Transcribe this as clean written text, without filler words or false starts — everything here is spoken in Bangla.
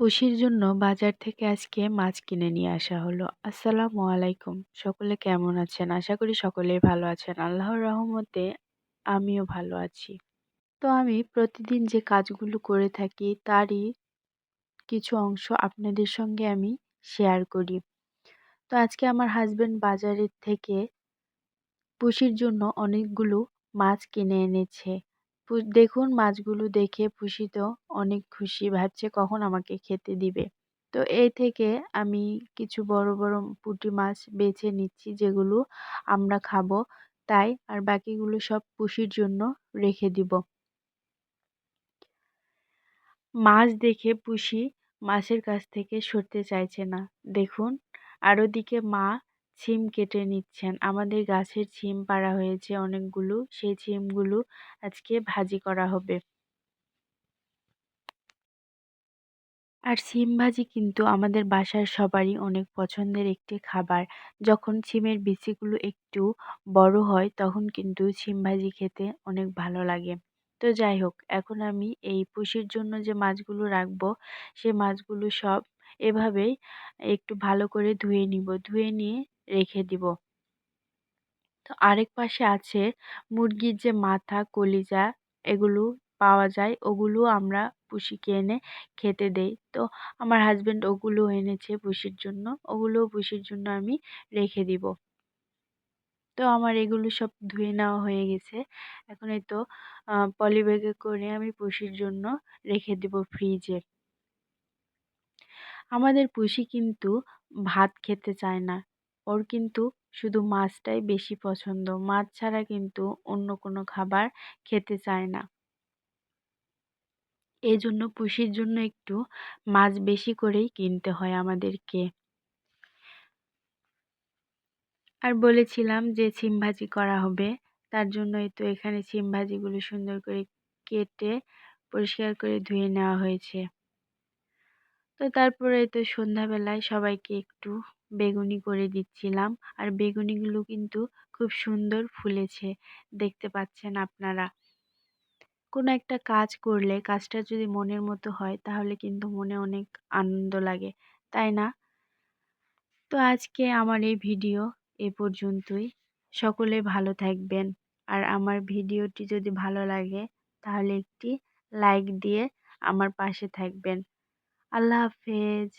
পুষির জন্য বাজার থেকে আজকে মাছ কিনে নিয়ে আসা হলো। আসসালামু আলাইকুম। সকলে কেমন আছেন? আশা করি সকলেই ভালো আছেন। আল্লাহর রহমতে আমিও ভালো আছি। তো আমি প্রতিদিন যে কাজগুলো করে থাকি তারই কিছু অংশ আপনাদের সঙ্গে আমি শেয়ার করি। তো আজকে আমার হাসব্যান্ড বাজারের থেকে পুষির জন্য অনেকগুলো মাছ কিনে এনেছে। দেখুন মাছগুলো দেখে পুষি তো অনেক খুশি, ভাবছে কখন আমাকে খেতে দিবে। তো এই থেকে আমি কিছু বড় বড় পুঁটি মাছ বেছে নিচ্ছি যেগুলো আমরা খাবো তাই, আর বাকিগুলো সব পুষির জন্য রেখে দিব। মাছ দেখে পুষি মাছের কাছ থেকে সরতে চাইছে না। দেখুন, আর ওদিকে মা ছিম কেটে নিচ্ছেন। আমাদের গাছের ছিম পাড়া হয়েছে অনেকগুলো, সেই ছিমগুলো আজকে ভাজি করা হবে। আর সিম ভাজি কিন্তু আমাদের বাসার সবারই অনেক পছন্দের একটি খাবার। যখন সিমের বিচিগুলো একটু বড় হয় তখন কিন্তু সিম ভাজি খেতে অনেক ভালো লাগে। তো যাই হোক, এখন আমি এই পুষির জন্য যে মাছগুলো রাখবো সে মাছগুলো সব এভাবেই একটু ভালো করে ধুয়ে নিব। ধুয়ে নিয়ে রেখে দিব। তো আরেক পাশে আছে মুরগির যে মাথা, কলিজা এগুলো পাওয়া যায়, ওগুলো আমরা পুষিকে এনে খেতে দেই। তো আমার হাসব্যান্ড ওগুলো এনেছে পুষির জন্য, ওগুলোও পুষির জন্য আমি রেখে দিব। তো আমার এগুলো সব ধুয়ে নেওয়া হয়ে গেছে। এখন এই তো পলি ব্যাগে করে আমি পুষির জন্য রেখে দিব ফ্রিজে। আমাদের পুষি কিন্তু ভাত খেতে চায় না। ওর কিন্তু শুধু মাছটাই বেশি পছন্দ। মাছ ছাড়া কিন্তু অন্য কোনো খাবার খেতে চায় না। এজন্য পুষির জন্য একটু মাছ বেশি করেই কিনতে হয় আমাদেরকে। আর বলেছিলাম যে সিম ভাজি করা হবে। তার জন্যই তো এখানে সিম ভাজিগুলো সুন্দর করে কেটে পরিষ্কার করে ধুয়ে নেওয়া হয়েছে। তো তারপরে তো সন্ধ্যাবেলায় সবাইকে একটু বেগুনি করে দিচ্ছিলাম। আর বেগুনিগুলো কিন্তু খুব সুন্দর ফুলেছে, দেখতে পাচ্ছেন আপনারা। কোনো একটা কাজ করলে কাজটা যদি মনের মতো হয় তাহলে কিন্তু মনে অনেক আনন্দ লাগে, তাই না? তো আজকে আমার এই ভিডিও এ পর্যন্তই। সকলে ভালো থাকবেন। আর আমার ভিডিওটি যদি ভালো লাগে তাহলে একটি লাইক দিয়ে আমার পাশে থাকবেন। আল্লাহ হাফেজ।